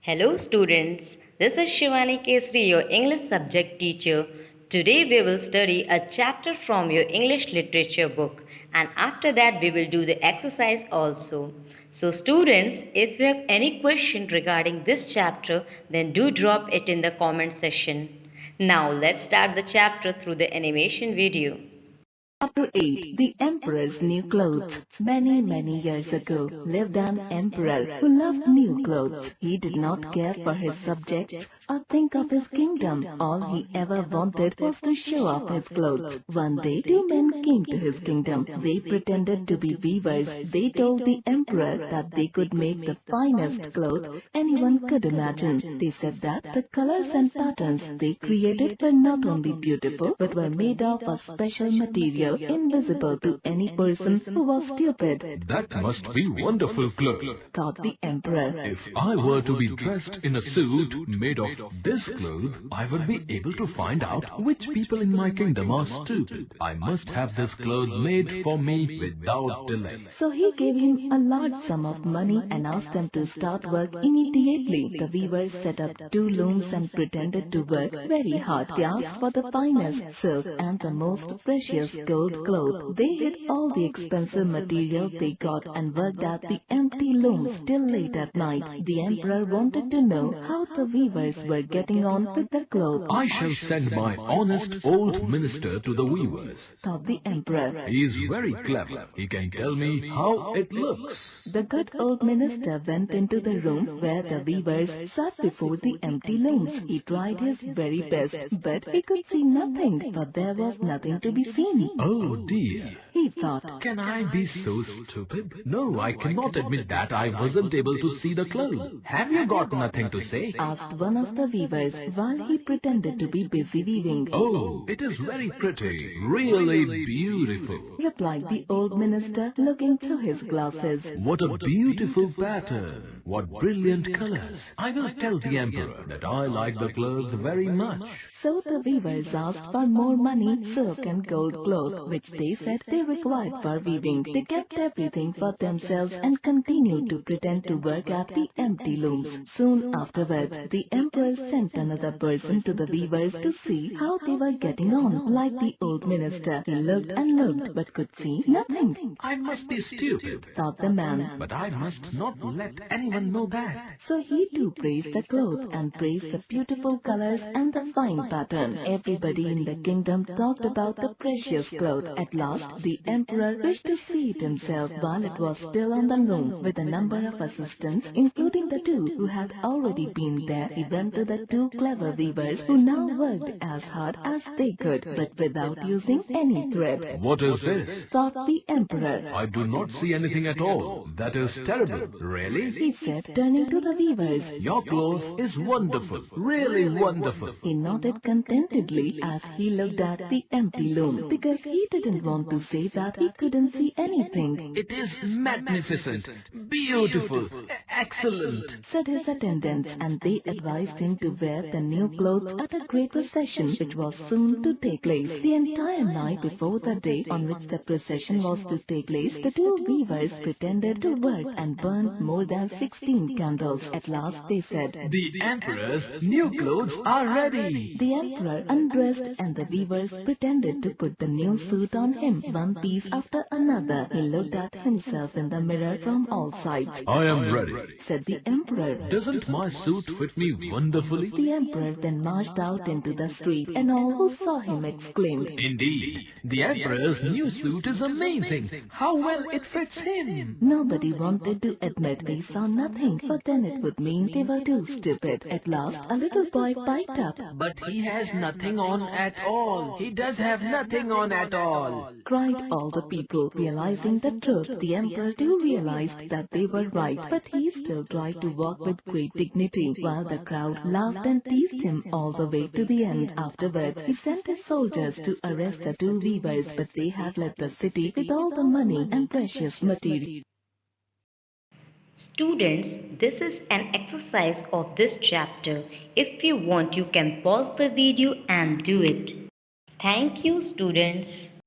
Hello students, this is Shivani Kesri, your English subject teacher. Today we will study a chapter from your English literature book and after that we will do the exercise also. So students, if you have any question regarding this chapter, then do drop it in the comment section. Now let's start the chapter through the animation video. Chapter-8 The Emperor's New Clothes. Many, many years ago lived an emperor who loved new clothes. He did not care for his subjects or think of his kingdom. All he ever wanted was to show off his clothes. One day, two men came to his kingdom. They pretended to be weavers. They told the emperor that they could make the finest clothes anyone could imagine. They said that the colors and patterns they created were not only beautiful but were made of a special material invisible to any person who was stupid. That must be wonderful clothes, thought the emperor. If I were to be dressed in a suit made of this cloth, I would be able to find out which people in my kingdom are stupid. I must have this cloth made for me without delay. So he gave him a large sum of money and asked them to start work immediately. The weavers set up 2 looms and pretended to work very hard. They asked for the finest silk and the most precious gold cloth. They hid all the expensive material they got and worked at the empty looms till late at night. The emperor wanted to know how the weavers were getting on with the clothes. I shall send my honest old minister to the weavers, thought the emperor. He is very clever. He can tell me how it looks. The good old minister went into the room where the weavers sat before the empty looms. He tried his very best, but he could see nothing, for there was nothing to be seen. Oh dear, he thought. Can I be so stupid? No, I cannot admit that I wasn't able to see the clothes. Have you got nothing to say? asked one of the weavers while he pretended to be busy weaving. Oh, it is very pretty, really beautiful, replied the old minister, looking through his glasses. What a beautiful pattern! What brilliant colors! I will tell the emperor that I like the clothes very much. So the weavers asked for more money, silk and gold cloth, which they said they required for weaving. They kept everything for themselves and continued to pretend to work at the empty looms. Soon afterwards, the emperor sent another person to the weavers to see how they were getting on. Like the old minister, he looked and looked but could see nothing. I must be stupid, thought the man. But I must not let anyone know that. So he too praised the cloth and praised the beautiful colors and the fine pattern. Everybody in the kingdom talked about the precious cloth. At last, the emperor wished to see it himself while it was still on the loom. With a number of assistants, including the 2 who had already been there, he went to the 2 clever weavers who now worked as hard as they could, but without using any thread. What is this? thought the emperor. I do not see anything at all. That is terrible. Really? he said, turning to the weavers. Your cloth is wonderful. Really wonderful. He nodded contentedly as he looked at the empty loom, because he didn't want to say that he couldn't see anything. It is magnificent, beautiful, excellent, said his attendants, and they advised him to wear the new clothes at a great procession which was soon to take place. The entire night before the day on which the procession was to take place, the 2 weavers pretended to work and burned more than 16 candles. At last they said, The emperor's new clothes are ready. The emperor undressed and the weavers pretended to put the new suit on him, one piece after another. He looked at himself in the mirror from all sides. I am ready, said the emperor. Doesn't my suit fit me wonderfully? The emperor then marched out into the street, and all who saw him exclaimed, Indeed, the emperor's new suit is amazing. How well it fits him. Nobody wanted to admit they saw nothing, for then it would mean they were too stupid. At last, a little boy piped up, But he has nothing on at all. He does have nothing on at all, cried all the people. Realizing the truth, the emperor too realized that they were right, but he still tried to walk with great dignity, while the crowd laughed and teased him all the way to the end. Afterwards, he sent his soldiers to arrest the 2 weavers, but they had left the city with all the money and precious material. Students, this is an exercise of this chapter. If you want, you can pause the video and do it. Thank you, students.